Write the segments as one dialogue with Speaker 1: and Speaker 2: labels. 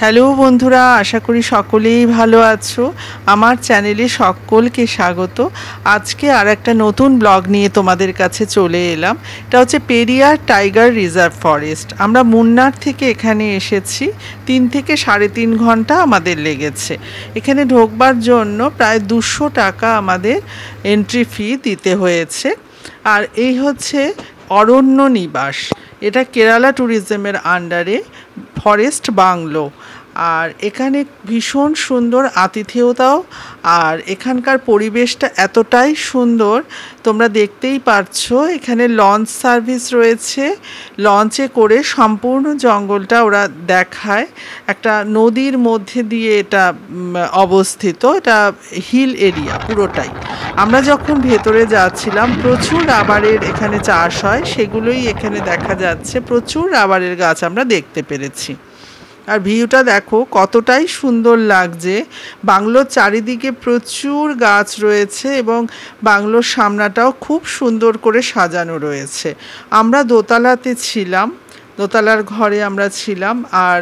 Speaker 1: Hello বন্ধুরা, আশা করি সকলেই ভালো আছো। আমার চ্যানেলে সকলকে স্বাগত। আজকে আর একটা নতুন ব্লগ নিয়ে তোমাদের কাছে চলে এলাম। এটা হচ্ছে পেরিয়ার টাইগার রিজার্ভ ফরেস্ট। আমরা মুন্নার থেকে এখানে এসেছি। 3 থেকে 3.5 ঘন্টা আমাদের লেগেছে। এখানে ঢোকবার জন্য প্রায় 200 টাকা আমাদের এন্ট্রি ফি দিতে হয়েছে। আর এই হচ্ছে অরণ্য নিবাস। এটা কেরালা ট্যুরিজমের আন্ডারে ফরেস্ট বাংলো। আর এখানে ভীষণ সুন্দর আতিথেয়তাও, আর এখানকার পরিবেশটা এতটাই সুন্দর, তোমরা দেখতেই পারছো। এখানে লঞ্চ সার্ভিস রয়েছে, লঞ্চে করে সম্পূর্ণ জঙ্গলটা ওরা দেখায়। একটা নদীর মধ্যে দিয়ে এটা অবস্থিত। এটা হিল এরিয়া পুরোটাই। আমরা যখন ভেতরে যাচ্ছিলাম, প্রচুর রাবারের এখানে চাষ হয়, সেগুলোই এখানে দেখা যাচ্ছে। প্রচুর রাবারের গাছ আমরা দেখতে পেরেছি। আর ভিউটা দেখো কতটাই সুন্দর লাগছে। বাংলোর চারিদিকে প্রচুর গাছ রয়েছে এবং বাংলোর সামনাটাও খুব সুন্দর করে সাজানো রয়েছে। আমরা দোতলাতে ছিলাম, দোতলার ঘরে আমরা ছিলাম। আর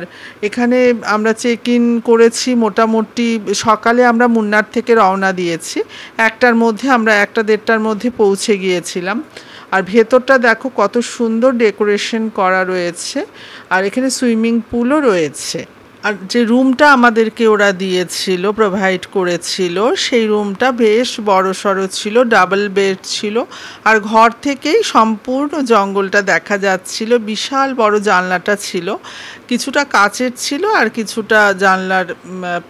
Speaker 1: এখানে আমরা চেক ইন করেছি মোটামুটি সকালে। আমরা মুন্নার থেকে রওনা দিয়েছি, 1টার মধ্যে, আমরা 1-1:30টার মধ্যে পৌঁছে গিয়েছিলাম। আর ভেতরটা দেখো কত সুন্দর ডেকোরেশন করা রয়েছে। আর এখানে সুইমিং পুলও রয়েছে। আর যে রুমটা আমাদেরকে ওরা দিয়েছিল, প্রোভাইড করেছিল, সেই রুমটা বেশ বড়সড় ছিল, ডাবল বেড ছিল। আর ঘর থেকেই সম্পূর্ণ জঙ্গলটা দেখা যাচ্ছিল। বিশাল বড় জানলাটা ছিল, কিছুটা কাচের ছিল আর কিছুটা জানলার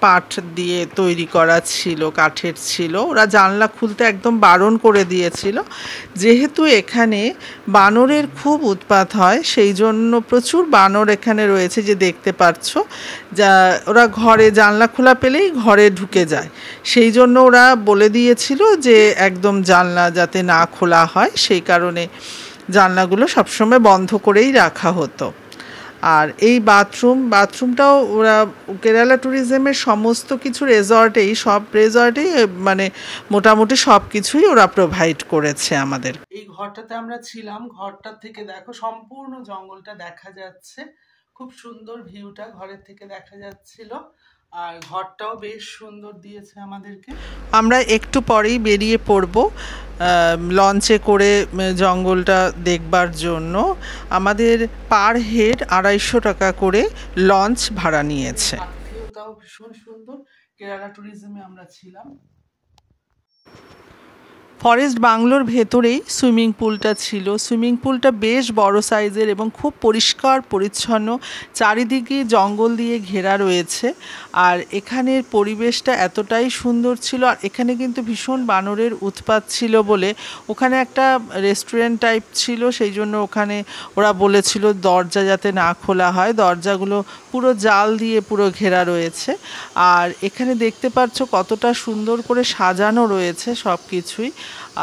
Speaker 1: পাট দিয়ে তৈরি করা ছিল, কাঠের ছিল। ওরা জানলা খুলতে একদম বারণ করে দিয়েছিল, যেহেতু এখানে বানরের খুব উৎপাত হয়, সেই জন্য প্রচুর বানর এখানে রয়েছে, যে দেখতে পাচ্ছ। যা ওরা ঘরে জানলা খোলা পেলেই ঘরে ঢুকে যায়, সেই জন্য ওরা বলে দিয়েছিল যে একদম জানলা যাতে না খোলা হয়, সেই কারণে জানলাগুলো সবসময় বন্ধ করেই রাখা হতো। আর এই বাথরুমটাও ওরা কেরালা ট্যুরিজমের সমস্ত কিছু রিসর্টেই, সব রিসর্টেই মানে মোটামুটি সব কিছুই ওরা প্রোভাইড করেছে আমাদের। এই ঘরটাতে আমরা ছিলাম, ঘরটার থেকে দেখো সম্পূর্ণ জঙ্গলটা দেখা যাচ্ছে। খুব সুন্দর ভিউটা ঘরের থেকে দেখা যাচ্ছিল। আর ঘরটাও বেশ সুন্দর দিয়েছে আমাদেরকে। আমরা একটু পরেই বেরিয়ে পড়ব লঞ্চে করে জঙ্গলটা দেখবার জন্য। আমাদের পার হেড 250 টাকা করে লঞ্চ ভাড়া নিয়েছে। আতিথেয়তাও ভীষণ সুন্দর। কেরালা ট্যুরিজমে আমরা ছিলাম। ফরেস্ট বাংলোর ভেতরেই সুইমিং পুলটা ছিল। সুইমিং পুলটা বেশ বড় সাইজের এবং খুব পরিষ্কার পরিচ্ছন্ন, চারিদিকে জঙ্গল দিয়ে ঘেরা রয়েছে। আর এখানের পরিবেশটা এতটাই সুন্দর ছিল। আর এখানে কিন্তু ভীষণ বানরের উৎপাত ছিল বলে ওখানে একটা রেস্টুরেন্ট টাইপ ছিল, সেই জন্য ওখানে ওরা বলেছিল দরজা যাতে না খোলা হয়। দরজাগুলো পুরো জাল দিয়ে পুরো ঘেরা রয়েছে। আর এখানে দেখতে পাচ্ছ কতটা সুন্দর করে সাজানো রয়েছে সব কিছুই।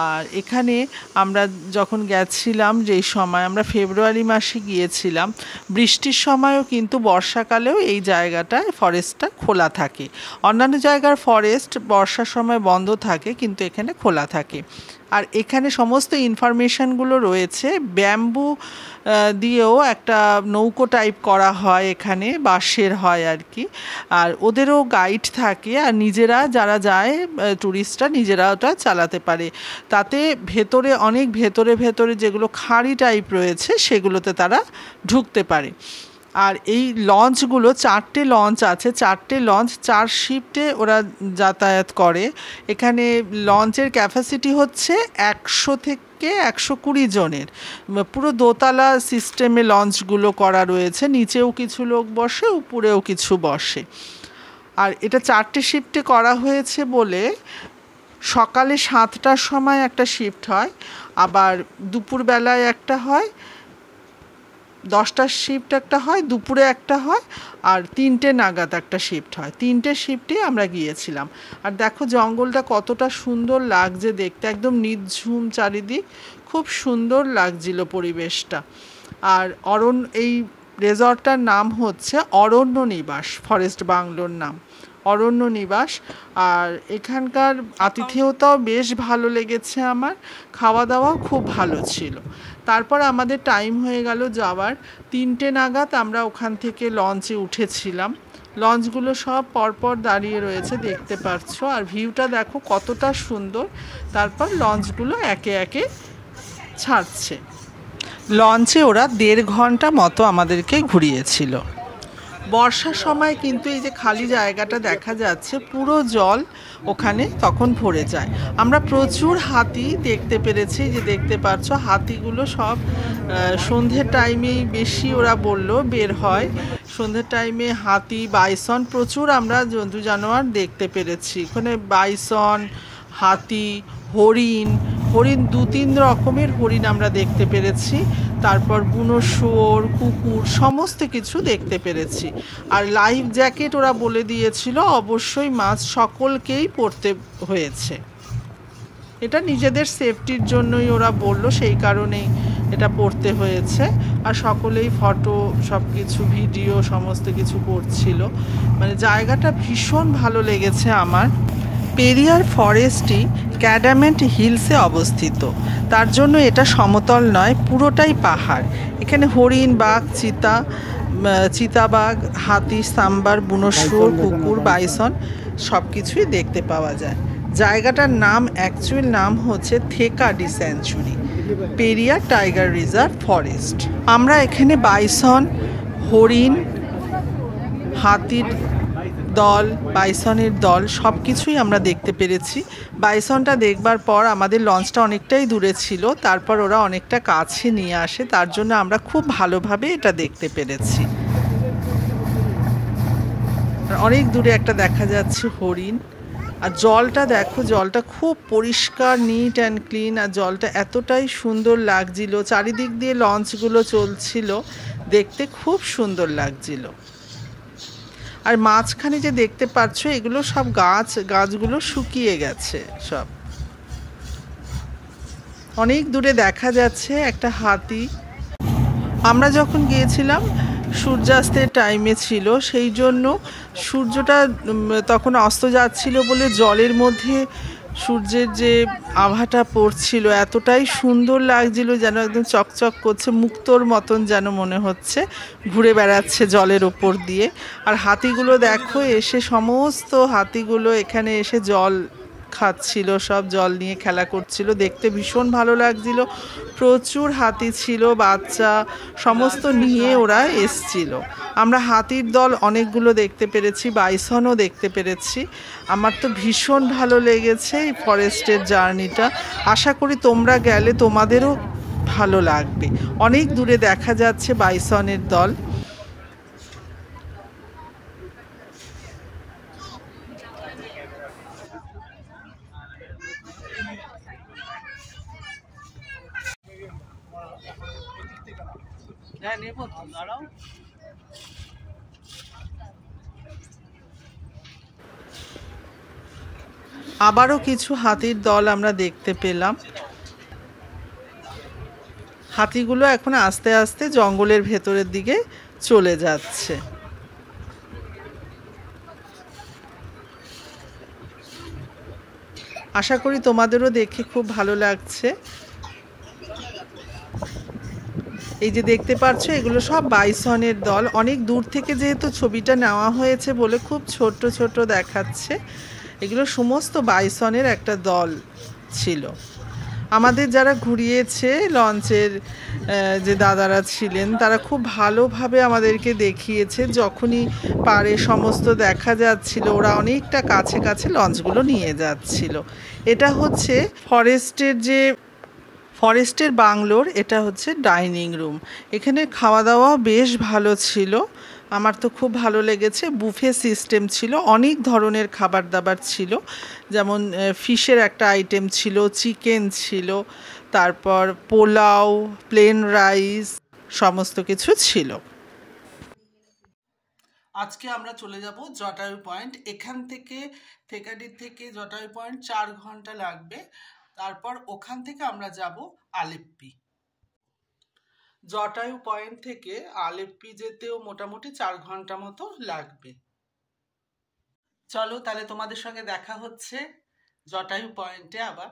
Speaker 1: আর এখানে আমরা যখন গেছিলাম, যেই সময় আমরা ফেব্রুয়ারি মাসে গিয়েছিলাম, বৃষ্টির সময়ও কিন্তু বর্ষাকালেও এই জায়গাটায় ফরেস্টটা খোলা থাকে। অন্যান্য জায়গার ফরেস্ট বর্ষার সময় বন্ধ থাকে, কিন্তু এখানে খোলা থাকে। আর এখানে সমস্ত ইনফরমেশানগুলো রয়েছে। ব্যাম্বু দিয়েও একটা নৌকো টাইপ করা হয়, এখানে বাঁশের হয় আর কি। আর ওদেরও গাইড থাকে, আর নিজেরা যারা যায় ট্যুরিস্টরা নিজেরা ওটা চালাতে পারে। তাতে ভেতরে অনেক ভেতরে যেগুলো খাঁড়ি টাইপ রয়েছে, সেগুলোতে তারা ঢুকতে পারে। আর এই লঞ্চগুলো 4টে লঞ্চ আছে, 4টে লঞ্চ 4 শিফটে ওরা যাতায়াত করে। এখানে লঞ্চের ক্যাপাসিটি হচ্ছে 100 থেকে 120 জনের। পুরো দোতলা সিস্টেমে লঞ্চগুলো করা রয়েছে, নিচেও কিছু লোক বসে, উপরেও কিছু বসে। আর এটা 4টে শিফটে করা হয়েছে বলে সকালে 7টার সময় একটা শিফট হয়, আবার দুপুরবেলায় একটা হয়, 10টার শিফট একটা হয়, দুপুরে একটা হয়, আর 3টে নাগাদ একটা শিফট হয়। 3টে শিফটে আমরা গিয়েছিলাম। আর দেখো জঙ্গলটা কতটা সুন্দর লাগছে দেখতে, একদম নিঝুম চারিদিক, খুব সুন্দর লাগছিল পরিবেশটা। আর এই রিসর্টটার নাম হচ্ছে অরণ্য নিবাস, ফরেস্ট বাংলোর নাম অরণ্য নিবাস। আর এখানকার আতিথেয়তাও বেশ ভালো লেগেছে আমার, খাওয়া দাওয়াও খুব ভালো ছিল। তারপর আমাদের টাইম হয়ে গেল যাওয়ার। 3টে নাগাদ আমরা ওখান থেকে লঞ্চে উঠেছিলাম। লঞ্চগুলো সব পরপর দাঁড়িয়ে রয়েছে, দেখতে পাচ্ছো, আর ভিউটা দেখো কতটা সুন্দর। তারপর লঞ্চগুলো একে একে ছাড়ছে। লঞ্চে ওরা 1.5 ঘন্টা মতো আমাদেরকে ঘুরিয়েছিল। বর্ষার সময় কিন্তু এই যে খালি জায়গাটা দেখা যাচ্ছে, পুরো জল ওখানে তখন ভরে যায়। আমরা প্রচুর হাতি দেখতে পেরেছি, যে দেখতে পাচ্ছ হাতিগুলো সব সন্ধ্যের টাইমেই বেশি ওরা বলল বের হয়। সন্ধ্যের টাইমে হাতি, বাইসন, প্রচুর আমরা জন্তু জানোয়ার দেখতে পেরেছি। ওখানে বাইসন, হাতি, হরিণ 2-3 রকমের হরিণ আমরা দেখতে পেরেছি। তারপর বুনো শুয়োর, কুকুর, সমস্ত কিছু দেখতে পেরেছি। আর লাইফ জ্যাকেট ওরা বলে দিয়েছিল অবশ্যই মাস্ট সকলকেই পরতে হয়েছে। এটা নিজেদের সেফটির জন্যই ওরা বলল, সেই কারণেই এটা পড়তে হয়েছে। আর সকলেই ফটো, সব কিছু ভিডিও সমস্ত কিছু করছিল। মানে জায়গাটা ভীষণ ভালো লেগেছে আমার। পেরিয়ার ফরেস্টটি ক্যাডামেন্ট হিলসে অবস্থিত, তার জন্য এটা সমতল নয়, পুরোটাই পাহাড়। এখানে হরিণ, বাঘ, চিতাবাঘ, হাতি, সাম্বার, বুনো শুয়োর, কুকুর, বাইসন সব কিছুই দেখতে পাওয়া যায়। জায়গাটার নাম, অ্যাকচুয়াল নাম হচ্ছে Thekkady sanctuary, Periyar tiger reserve forest. আমরা এখানে বাইসন, হরিণ, হাতির দল, বাইসনের দল সব কিছুই আমরা দেখতে পেরেছি। বাইসনটা দেখবার পর আমাদের লঞ্চটা অনেকটাই দূরে ছিল, তারপর ওরা অনেকটা কাছে নিয়ে আসে, তার জন্য আমরা খুব ভালোভাবে এটা দেখতে পেরেছি। অনেক দূরে একটা দেখা যাচ্ছে হরিণ। আর জলটা দেখো, জলটা খুব পরিষ্কার, নিট অ্যান্ড ক্লিন। আর জলটা এতটাই সুন্দর লাগছিল, চারিদিক দিয়ে লঞ্চগুলো চলছিল, দেখতে খুব সুন্দর লাগছিল। আর মাঝখানে যে দেখতে পাচ্ছ এগুলো সব গাছগুলো শুকিয়ে গেছে সব। অনেক দূরে দেখা যাচ্ছে একটা হাতি। আমরা যখন গিয়েছিলাম সূর্যাস্তের টাইমে ছিল, সেই জন্য সূর্যটা তখন অস্ত যাচ্ছিল বলে জলের মধ্যে সূর্যের যে আভাটা পড়ছিল এতটাই সুন্দর লাগছিল, যেন একদম চকচক করছে, মুক্তোর মতন যেন মনে হচ্ছে ঘুরে বেড়াচ্ছে জলের ওপর দিয়ে। আর হাতিগুলো দেখো, এসে সমস্ত হাতিগুলো এখানে এসে জল খাচ্ছিল, সব জল নিয়ে খেলা করছিল, দেখতে ভীষণ ভালো লাগছিল। প্রচুর হাতি ছিল, বাচ্চা সমস্ত নিয়ে ওরা এসছিল। আমরা হাতির দল অনেকগুলো দেখতে পেরেছি, বাইসনও দেখতে পেরেছি। আমার তো ভীষণ ভালো লেগেছে এই ফরেস্টের জার্নিটা। আশা করি তোমরা গেলে তোমাদেরও ভালো লাগবে। অনেক দূরে দেখা যাচ্ছে বাইসনের দল। আবারও কিছু হাতির দল আমরা দেখতে পেলাম। হাতিগুলো এখন আস্তে আস্তে জঙ্গলের ভেতরের দিকে চলে যাচ্ছে। আশা করি তোমাদেরও দেখে খুব ভালো লাগছে। এই যে দেখতে পাচ্ছ এগুলো সব বাইসনের দল। অনেক দূর থেকে যেহেতু ছবিটা নেওয়া হয়েছে বলে খুব ছোট ছোট দেখাচ্ছে। এগুলো সমস্ত বাইসনের একটা দল ছিল। আমাদের যারা ঘুরিয়েছে লঞ্চের যে দাদারা ছিলেন, তারা খুব ভালোভাবে আমাদেরকে দেখিয়েছে। যখনই পারে সমস্ত দেখা যাচ্ছিল, ওরা অনেকটা কাছে কাছে লঞ্চগুলো নিয়ে যাচ্ছিল। এটা হচ্ছে ফরেস্টের বাংলোর, এটা হচ্ছে ডাইনিং রুম। এখানে খাওয়া দাওয়া বেশ ভালো ছিল, আমার তো খুব ভালো লেগেছে। বুফে সিস্টেম ছিল, অনেক ধরনের খাবার দাবার ছিল, যেমন ফিশের একটা আইটেম ছিল, চিকেন ছিল, তারপর পোলাও, প্লেন রাইস, সমস্ত কিছু ছিল। আজকে আমরা চলে যাব জটায়ু পয়েন্ট। এখান থেকে থেকাডি থেকে জটায়ু পয়েন্ট 4 ঘন্টা লাগবে। তারপর ওখান থেকে আমরা যাব আলেপ্পি। জটায়ু পয়েন্ট থেকে আলেপ্পি যেতেও মোটামুটি 4 ঘন্টা মতো লাগবে। চলো তাহলে তোমাদের সঙ্গে দেখা হচ্ছে জটায়ু পয়েন্টে আবার।